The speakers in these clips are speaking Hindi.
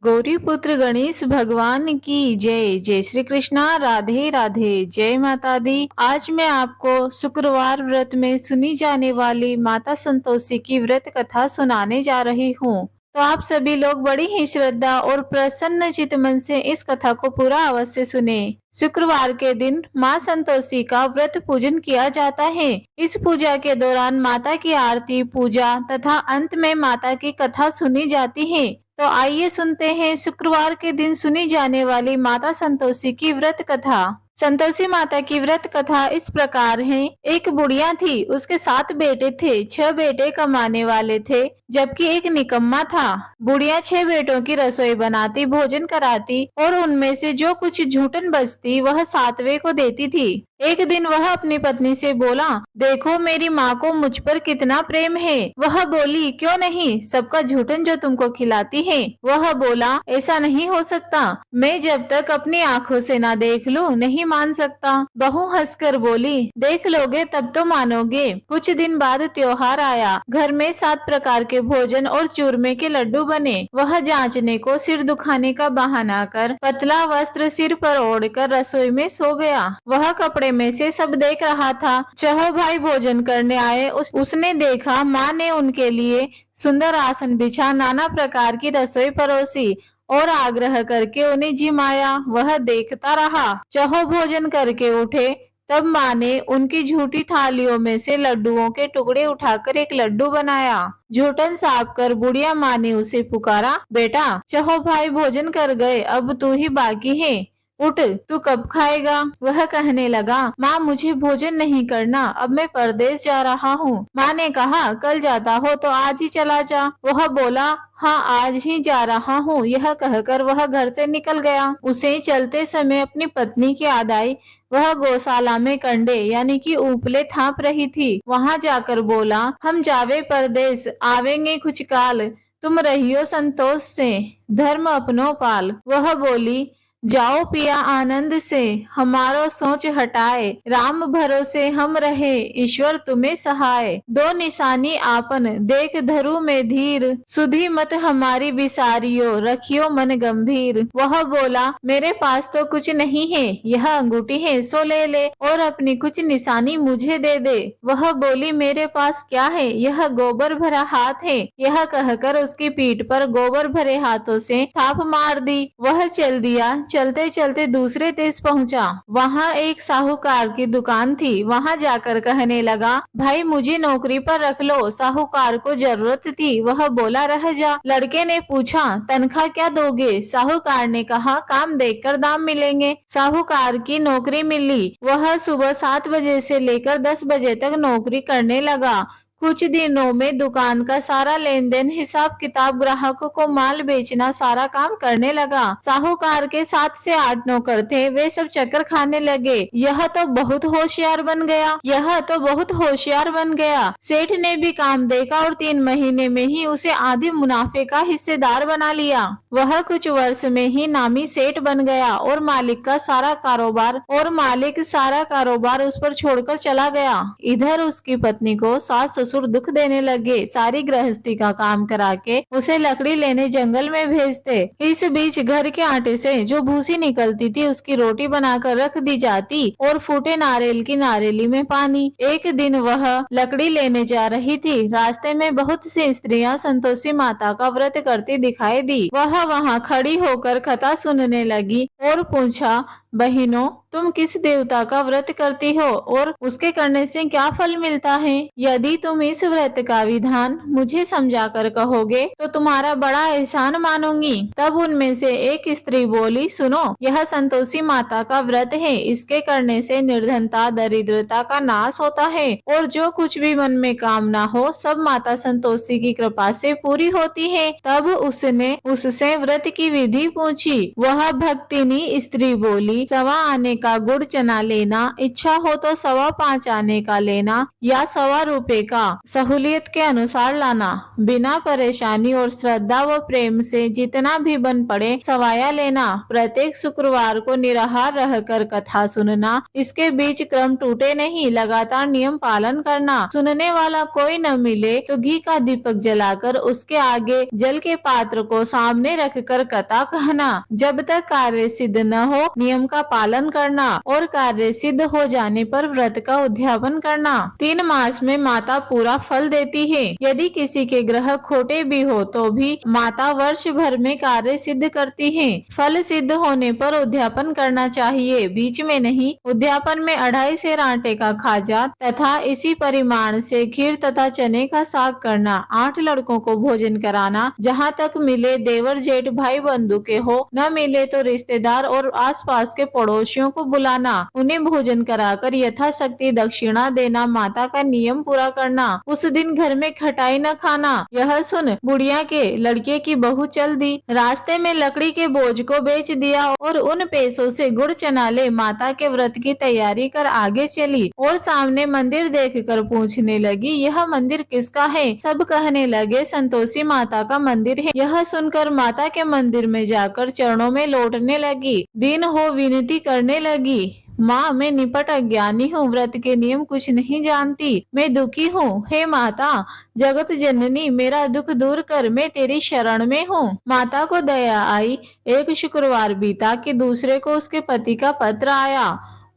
गौरी पुत्र गणेश भगवान की जय। जय श्री कृष्णा। राधे राधे। जय माता दी। आज मैं आपको शुक्रवार व्रत में सुनी जाने वाली माता संतोषी की व्रत कथा सुनाने जा रही हूँ। तो आप सभी लोग बड़ी ही श्रद्धा और प्रसन्न चित मन से इस कथा को पूरा अवश्य सुने। शुक्रवार के दिन माँ संतोषी का व्रत पूजन किया जाता है। इस पूजा के दौरान माता की आरती, पूजा तथा अंत में माता की कथा सुनी जाती है। तो आइए सुनते हैं शुक्रवार के दिन सुनी जाने वाली माता संतोषी की व्रत कथा। संतोषी माता की व्रत कथा इस प्रकार है। एक बुढ़िया थी, उसके 7 बेटे थे। 6 बेटे कमाने वाले थे जबकि एक निकम्मा था। बुढ़िया 6 बेटों की रसोई बनाती, भोजन कराती और उनमें से जो कुछ झूठन बचती वह 7वें को देती थी। एक दिन वह अपनी पत्नी से बोला, देखो मेरी माँ को मुझ पर कितना प्रेम है। वह बोली, क्यों नहीं, सबका झूठन जो तुमको खिलाती है। वह बोला, ऐसा नहीं हो सकता, मैं जब तक अपनी आंखों से ना देख लूं नहीं मान सकता। बहू हंसकर बोली, देख लोगे तब तो मानोगे। कुछ दिन बाद त्योहार आया। घर में 7 प्रकार के भोजन और चूरमे के लड्डू बने। वह जांचने को सिर दुखाने का बहाना कर पतला वस्त्र सिर पर ओढ़कर रसोई में सो गया। वह कपड़े में से सब देख रहा था। 6 भाई भोजन करने आए। उसने देखा माँ ने उनके लिए सुंदर आसन बिछा, नाना प्रकार की रसोई परोसी और आग्रह करके उन्हें जिमाया। वह देखता रहा। 6 भोजन करके उठे तब माँ ने उनकी झूठी थालियों में से लड्डुओं के टुकड़े उठाकर एक लड्डू बनाया। झूठन साफ कर बुढ़िया माँ ने उसे पुकारा, बेटा 6 भाई भोजन कर गए, अब तू ही बाकी है, उठ, तू कब खाएगा। वह कहने लगा, माँ मुझे भोजन नहीं करना, अब मैं परदेश जा रहा हूँ। माँ ने कहा, कल जाता हो तो आज ही चला जा। वह बोला, हाँ आज ही जा रहा हूँ। यह कहकर वह घर से निकल गया। उसे चलते समय अपनी पत्नी की याद आई। वह गौशाला में कंडे यानी कि उपले थाप रही थी। वहाँ जाकर बोला, हम जावे परदेश, आवेंगे कुछ काल, तुम रहियो संतोष से, धर्म अपनो पाल। वह बोली, जाओ पिया आनंद से, हमारो सोच हटाए, राम भरोसे हम रहे, ईश्वर तुम्हें सहाय। 2 निशानी आपन, देख धरु में धीर, सुधी मत हमारी बिसारियो, रखियो मन गंभीर। वह बोला, मेरे पास तो कुछ नहीं है, यह अंगूठी है सो ले ले और अपनी कुछ निशानी मुझे दे दे। वह बोली, मेरे पास क्या है, यह गोबर भरा हाथ है। यह कहकर उसकी पीठ पर गोबर भरे हाथों से थाप मार दी। वह चल दिया। चलते चलते दूसरे देश पहुंचा। वहां एक साहूकार की दुकान थी। वहां जाकर कहने लगा, भाई मुझे नौकरी पर रख लो, साहूकार को जरूरत थी। वह बोला, रह जा। लड़के ने पूछा, तनख्वाह क्या दोगे। साहूकार ने कहा, काम देखकर दाम मिलेंगे। साहूकार की नौकरी मिली। वह सुबह 7 बजे से लेकर 10 बजे तक नौकरी करने लगा। कुछ दिनों में दुकान का सारा लेन देन, हिसाब किताब, ग्राहकों को माल बेचना, सारा काम करने लगा। साहूकार के 7 से 8 नौकर थे, वे सब चक्कर खाने लगे। यह तो बहुत होशियार बन गया, यह तो बहुत होशियार बन गया। सेठ ने भी काम देखा और 3 महीने में ही उसे आधी मुनाफे का हिस्सेदार बना लिया। वह कुछ वर्ष में ही नामी सेठ बन गया और मालिक सारा कारोबार उस पर छोड़कर चला गया। इधर उसकी पत्नी को सास ससुर दुख देने लगे। सारी गृहस्थी का काम करा के उसे लकड़ी लेने जंगल में भेजते। इस बीच घर के आटे से जो भूसी निकलती थी उसकी रोटी बनाकर रख दी जाती और फूटे नारियल की नारियली में पानी। एक दिन वह लकड़ी लेने जा रही थी। रास्ते में बहुत सी स्त्रियां संतोषी माता का व्रत करती दिखाई दी। वह वहां खड़ी होकर कथा सुनने लगी और पूछा, बहनों तुम किस देवता का व्रत करती हो और उसके करने से क्या फल मिलता है। यदि तुम इस व्रत का विधान मुझे समझाकर कहोगे तो तुम्हारा बड़ा एहसान मानूंगी। तब उनमें से एक स्त्री बोली, सुनो, यह संतोषी माता का व्रत है। इसके करने से निर्धनता, दरिद्रता का नाश होता है और जो कुछ भी मन में कामना हो सब माता संतोषी की कृपा से पूरी होती है। तब उसने उससे व्रत की विधि पूछी। वह भक्तिनी स्त्री बोली, 1.25 आने का गुड़ चना लेना, इच्छा हो तो 5.25 आने का लेना या 1.25 रुपए का सहूलियत के अनुसार लाना। बिना परेशानी और श्रद्धा व प्रेम से जितना भी बन पड़े सवाया लेना। प्रत्येक शुक्रवार को निराहार रहकर कथा सुनना। इसके बीच क्रम टूटे नहीं, लगातार नियम पालन करना। सुनने वाला कोई न मिले तो घी का दीपक जलाकर उसके आगे जल के पात्र को सामने रखकर कथा कहना। जब तक कार्य सिद्ध न हो नियम का पालन करना और कार्य सिद्ध हो जाने पर व्रत का उद्यापन करना। 3 मास में माता पूरा फल देती है। यदि किसी के ग्रह खोटे भी हो तो भी माता वर्ष भर में कार्य सिद्ध करती है। फल सिद्ध होने पर उद्यापन करना चाहिए, बीच में नहीं। उद्यापन में 2.5 सेर आटे का खाजा तथा इसी परिमाण से खीर तथा चने का साग करना। 8 लड़कों को भोजन कराना। जहाँ तक मिले देवर जेठ भाई बंधु के हो, न मिले तो रिश्तेदार और आसपास के पड़ोसियों को बुलाना। उन्हें भोजन कराकर यथाशक्ति दक्षिणा देना। माता का नियम पूरा करना। उस दिन घर में खटाई न खाना। यह सुन बुढ़िया के लड़के की बहू चल दी। रास्ते में लकड़ी के बोझ को बेच दिया और उन पैसों से गुड़ चना ले माता के व्रत की तैयारी कर आगे चली और सामने मंदिर देखकर पूछने लगी, यह मंदिर किसका है? सब कहने लगे संतोषी माता का मंदिर है। यह सुनकर माता के मंदिर में जाकर चरणों में लौटने लगी। दिन हो विनती करने लगी, माँ मैं निपट अज्ञानी हूँ, व्रत के नियम कुछ नहीं जानती, मैं दुखी हूँ। हे माता जगत जननी मेरा दुख दूर कर, मैं तेरी शरण में हूँ। माता को दया आई। एक शुक्रवार बीता कि दूसरे को उसके पति का पत्र आया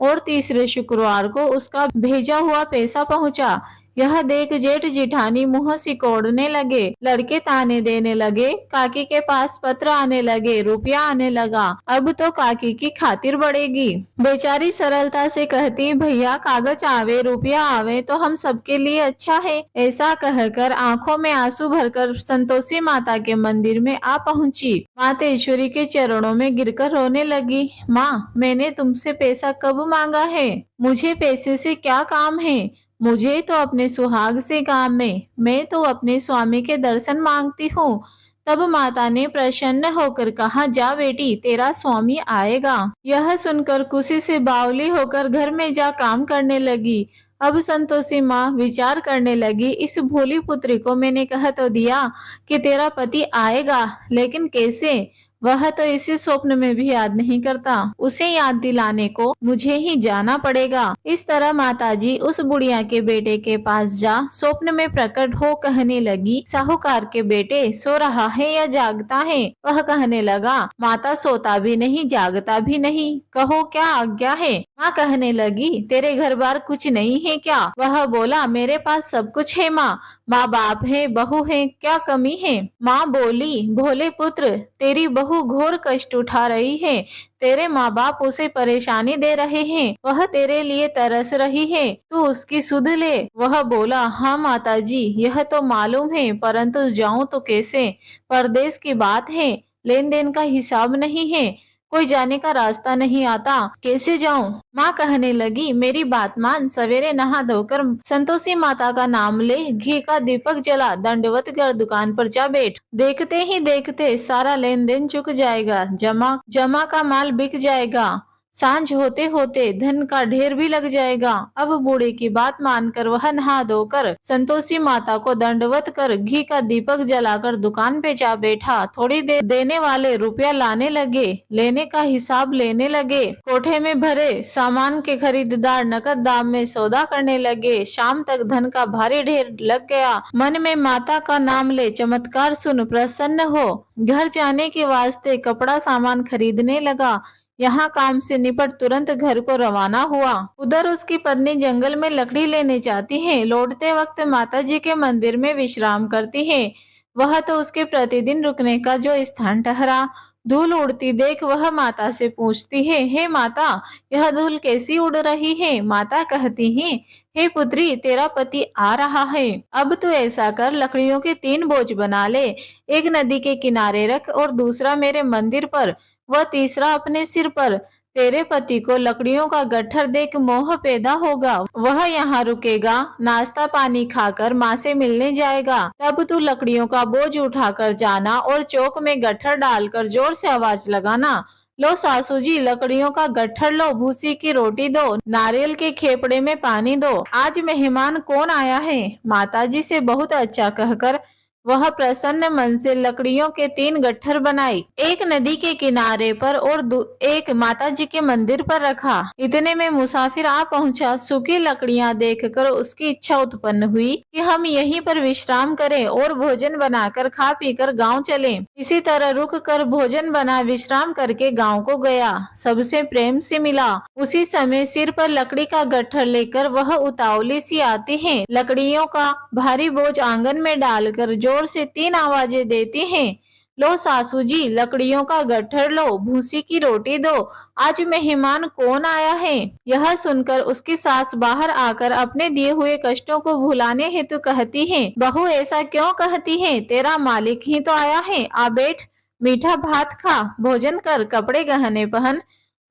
और तीसरे शुक्रवार को उसका भेजा हुआ पैसा पहुँचा। यह देख जेठ जिठानी मुंह सिकोड़ने लगे। लड़के ताने देने लगे। काकी के पास पत्र आने लगे, रुपया आने लगा। अब तो काकी की खातिर बढ़ेगी। बेचारी सरलता से कहती, भैया कागज आवे रुपया आवे तो हम सबके लिए अच्छा है। ऐसा कहकर आंखों में आंसू भरकर संतोषी माता के मंदिर में आ पहुंची। मातेश्वरी के चरणों में गिरकर रोने लगी। माँ मैंने तुमसे पैसा कब मांगा है? मुझे पैसे से क्या काम है? मुझे तो अपने सुहाग से काम है। मैं तो अपने स्वामी के दर्शन मांगती हूँ। तब माता ने प्रसन्न होकर कहा, जा बेटी तेरा स्वामी आएगा। यह सुनकर खुशी से बावली होकर घर में जा काम करने लगी। अब संतोषी माँ विचार करने लगी, इस भोली पुत्री को मैंने कह तो दिया कि तेरा पति आएगा, लेकिन कैसे? वह तो इसे स्वप्न में भी याद नहीं करता। उसे याद दिलाने को मुझे ही जाना पड़ेगा। इस तरह माताजी उस बुढ़िया के बेटे के पास जा स्वप्न में प्रकट हो कहने लगी, साहूकार के बेटे सो रहा है या जागता है? वह कहने लगा, माता सोता भी नहीं जागता भी नहीं, कहो क्या आज्ञा है? माँ कहने लगी, तेरे घर बार कुछ नहीं है क्या? वह बोला, मेरे पास सब कुछ है माँ, माँ बाप है, बहू है, क्या कमी है? माँ बोली, भोले पुत्र तेरी बहू घोर कष्ट उठा रही है। तेरे माँ बाप उसे परेशानी दे रहे हैं। वह तेरे लिए तरस रही है, तू उसकी सुध ले। वह बोला, हाँ माताजी यह तो मालूम है, परंतु जाऊं तो कैसे? परदेश की बात है, लेन देन का हिसाब नहीं है, कोई जाने का रास्ता नहीं आता, कैसे जाऊं? माँ कहने लगी, मेरी बात मान, सवेरे नहा धोकर संतोषी माता का नाम ले, घी का दीपक जला, दंडवत कर दुकान पर जा बैठ। देखते ही देखते सारा लेन देन चुक जाएगा, जमा का माल बिक जाएगा। सांझ होते होते धन का ढेर भी लग जाएगा। अब बूढ़े की बात मानकर वह नहा धोकर संतोषी माता को दंडवत कर घी का दीपक जलाकर दुकान पे जा बैठा। थोड़ी देर देने वाले रुपया लाने लगे, लेने का हिसाब लेने लगे। कोठे में भरे सामान के खरीदार नकद दाम में सौदा करने लगे। शाम तक धन का भारी ढेर लग गया। मन में माता का नाम ले, चमत्कार सुन, प्रसन्न हो। घर जाने के वास्ते कपड़ा सामान खरीदने लगा। यहाँ काम से निपट तुरंत घर को रवाना हुआ। उधर उसकी पत्नी जंगल में लकड़ी लेने जाती है। लौटते वक्त माताजी के मंदिर में विश्राम करती है। वह तो उसके प्रतिदिन रुकने का जो स्थान ठहरा। धूल उड़ती देख वह माता से पूछती है, हे माता यह धूल कैसी उड़ रही है? माता कहती है, हे पुत्री तेरा पति आ रहा है। अब तू ऐसा कर, लकड़ियों के 3 बोझ बना ले, एक नदी के किनारे रख और दूसरा मेरे मंदिर पर, वह तीसरा अपने सिर पर। तेरे पति को लकड़ियों का गट्ठर देख मोह पैदा होगा, वह यहाँ रुकेगा, नाश्ता पानी खाकर माँ से मिलने जाएगा। तब तू लकड़ियों का बोझ उठाकर जाना और चौक में गट्ठर डालकर जोर से आवाज लगाना, लो सासू जी, लकड़ियों का गट्ठर लो, भूसी की रोटी दो, नारियल के खेपड़े में पानी दो। आज मेहमान कौन आया है? माताजी से बहुत अच्छा कहकर वह प्रसन्न मन से लकड़ियों के 3 गट्ठर बनाई, एक नदी के किनारे पर और एक माताजी के मंदिर पर रखा। इतने में मुसाफिर आ पहुंचा। सूखी लकड़ियां देखकर उसकी इच्छा उत्पन्न हुई कि हम यहीं पर विश्राम करें और भोजन बनाकर खा पीकर गांव चलें। इसी तरह रुक कर भोजन बना विश्राम करके गांव को गया। सबसे प्रेम से मिला। उसी समय सिर पर लकड़ी का गट्ठर लेकर वह उतावली सी आती है। लकड़ियों का भारी बोझ आंगन में डालकर जोर से 3 आवाजें देती हैं। लो सासू जी, लकड़ियों का गट्ठर लो, भूसी की रोटी दो, आज मेहमान कौन आया है? यह सुनकर उसकी सास बाहर आकर अपने दिए हुए कष्टों को भुलाने हेतु कहती है, बहू ऐसा क्यों कहती है? तेरा मालिक ही तो आया है। आ बैठ, मीठा भात खा, भोजन कर, कपड़े गहने पहन।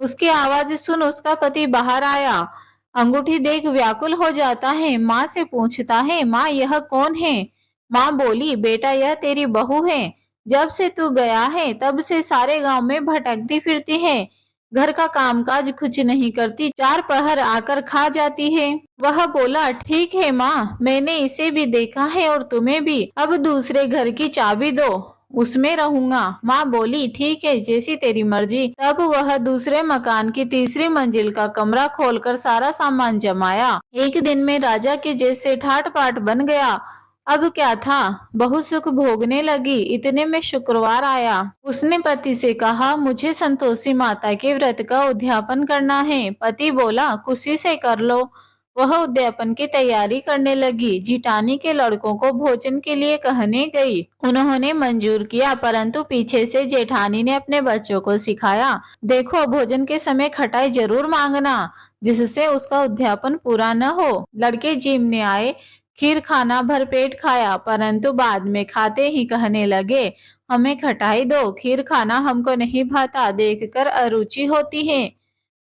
उसकी आवाज सुन उसका पति बाहर आया। अंगूठी देख व्याकुल हो जाता है। माँ से पूछता है, माँ यह कौन है? माँ बोली, बेटा यह तेरी बहू है। जब से तू गया है तब से सारे गांव में भटकती फिरती है। घर का कामकाज कुछ नहीं करती, 4 पहर आकर खा जाती है। वह बोला, ठीक है माँ, मैंने इसे भी देखा है और तुम्हें भी। अब दूसरे घर की चाबी दो, उसमें रहूंगा। माँ बोली, ठीक है, जैसी तेरी मर्जी। तब वह दूसरे मकान की तीसरी मंजिल का कमरा खोलकर सारा सामान जमाया। एक दिन में राजा के जैसे ठाट पाट बन गया। अब क्या था, बहुत सुख भोगने लगी। इतने में शुक्रवार आया। उसने पति से कहा, मुझे संतोषी माता के व्रत का उद्यापन करना है। पति बोला, खुशी से कर लो। वह उद्यापन की तैयारी करने लगी। जिठानी के लड़कों को भोजन के लिए कहने गई। उन्होंने मंजूर किया, परंतु पीछे से जेठानी ने अपने बच्चों को सिखाया, देखो भोजन के समय खटाई जरूर मांगना, जिससे उसका उद्यापन पूरा न हो। लड़के जिमने आए, खीर खाना भरपेट खाया, परंतु बाद में खाते ही कहने लगे, हमें खटाई दो, खीर खाना हमको नहीं भाता, देखकर अरुचि होती है।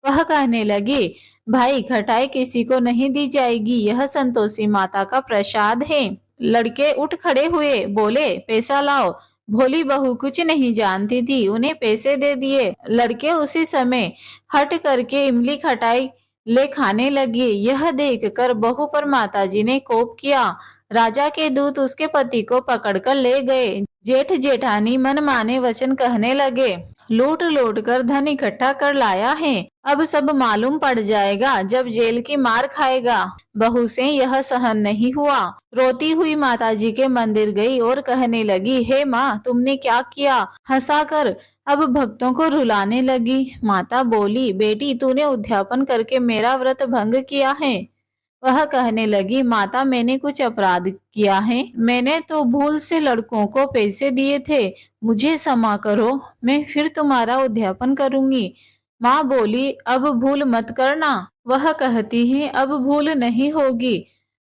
वह कहने लगी, भाई खटाई किसी को नहीं दी जाएगी, यह संतोषी माता का प्रसाद है। लड़के उठ खड़े हुए, बोले, पैसा लाओ। भोली बहू कुछ नहीं जानती थी, उन्हें पैसे दे दिए। लड़के उसी समय हट करके इमली खटाई ले खाने लगे। यह देखकर बहू पर माताजी ने कोप किया। राजा के दूत उसके पति को पकड़कर ले गए। जेठ जेठानी मन माने वचन कहने लगे, लूट लूट कर धन इकट्ठा कर लाया है, अब सब मालूम पड़ जाएगा जब जेल की मार खाएगा। बहू से यह सहन नहीं हुआ। रोती हुई माताजी के मंदिर गई और कहने लगी, हे माँ, तुमने क्या किया? हंसाकर अब भक्तों को रुलाने लगी। माता बोली, बेटी तूने उद्यापन करके मेरा व्रत भंग किया है। वह कहने लगी, माता मैंने कुछ अपराध किया है, मैंने तो भूल से लड़कों को पैसे दिए थे, मुझे क्षमा करो, मैं फिर तुम्हारा उद्यापन करूंगी। माँ बोली, अब भूल मत करना। वह कहती है, अब भूल नहीं होगी।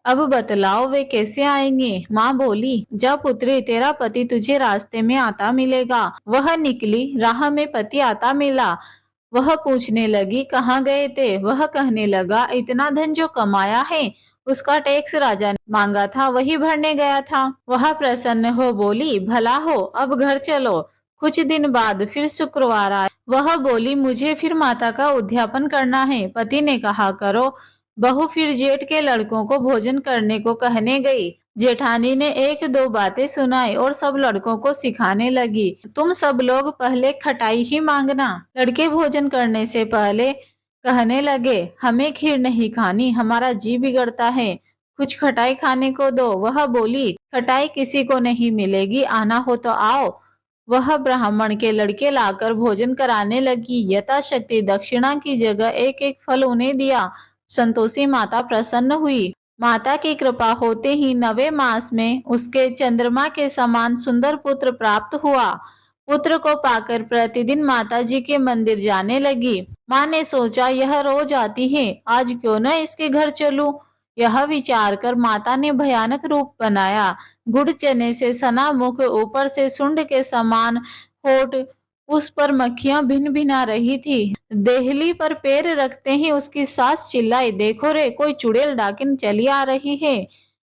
अब बतलाओ वे कैसे आएंगे? माँ बोली, जा पुत्री, तेरा पति तुझे रास्ते में आता मिलेगा। वह निकली, राह में पति आता मिला। वह पूछने लगी, कहाँ गए थे? वह कहने लगा, इतना धन जो कमाया है उसका टैक्स राजा ने मांगा था, वही भरने गया था। वह प्रसन्न हो बोली, भला हो, अब घर चलो। कुछ दिन बाद फिर शुक्रवार आया। वह बोली, मुझे फिर माता का उद्यापन करना है। पति ने कहा, करो। बहू फिर जेठ के लड़कों को भोजन करने को कहने गई। जेठानी ने 1-2 बातें सुनाई और सब लड़कों को सिखाने लगी, तुम सब लोग पहले खटाई ही मांगना। लड़के भोजन करने से पहले कहने लगे, हमें खीर नहीं खानी, हमारा जी बिगड़ता है, कुछ खटाई खाने को दो। वह बोली, खटाई किसी को नहीं मिलेगी, आना हो तो आओ। वह ब्राह्मण के लड़के लाकर भोजन कराने लगी। यथाशक्ति दक्षिणा की जगह एक एक फल उन्हें दिया। संतोषी माता प्रसन्न हुई। माता की कृपा होते ही 9वें मास में उसके चंद्रमा के समान सुंदर पुत्र प्राप्त हुआ। पुत्र को पाकर प्रतिदिन माता जी के मंदिर जाने लगी। माँ ने सोचा, यह रोज आती है, आज क्यों न इसके घर चलूं। यह विचार कर माता ने भयानक रूप बनाया। गुड़ चने से सना मुख, ऊपर से सुंड के समान होठ, उस पर मक्खियां भिन भिना रही थी। देहली पर पैर रखते ही उसकी सास चिल्लाई, देखो रे, कोई चुड़ैल डाकिन चली आ रही है।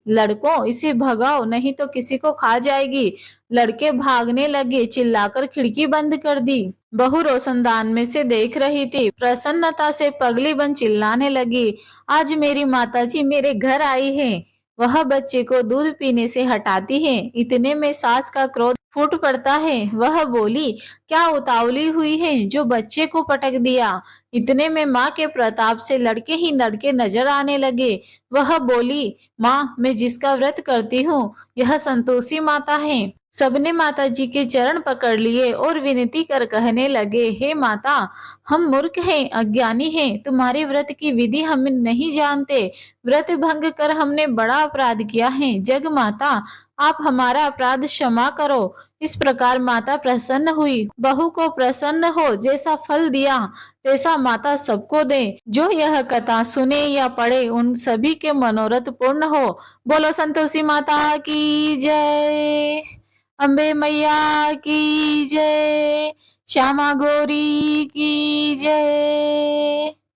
लड़कों इसे भगाओ नहीं तो किसी को खा जाएगी। लड़के भागने लगे, चिल्लाकर खिड़की बंद कर दी। बहू रोशनदान में से देख रही थी। प्रसन्नता से पगली बन चिल्लाने लगी, आज मेरी माताजी मेरे घर आई है। वह बच्चे को दूध पीने से हटाती है। इतने में सास का क्रोध फूट पड़ता है। वह बोली, क्या उतावली हुई है जो बच्चे को पटक दिया। इतने में माँ के प्रताप से लड़के ही लड़के नजर आने लगे। वह बोली, माँ, मैं जिसका व्रत करती हूँ यह संतोषी माता है। सबने माता जी के चरण पकड़ लिए और विनती कर कहने लगे, हे माता, हम मूर्ख हैं, अज्ञानी हैं, तुम्हारे व्रत की विधि हम नहीं जानते। व्रत भंग कर हमने बड़ा अपराध किया है। जग माता, आप हमारा अपराध क्षमा करो। इस प्रकार माता प्रसन्न हुई। बहू को प्रसन्न हो, जैसा फल दिया वैसा माता सबको दे। जो यह कथा सुने या पढ़े उन सभी के मनोरथ पूर्ण हो। बोलो संतोषी माता की जय। अम्बे मैया की जय। श्यामा गौरी की जय।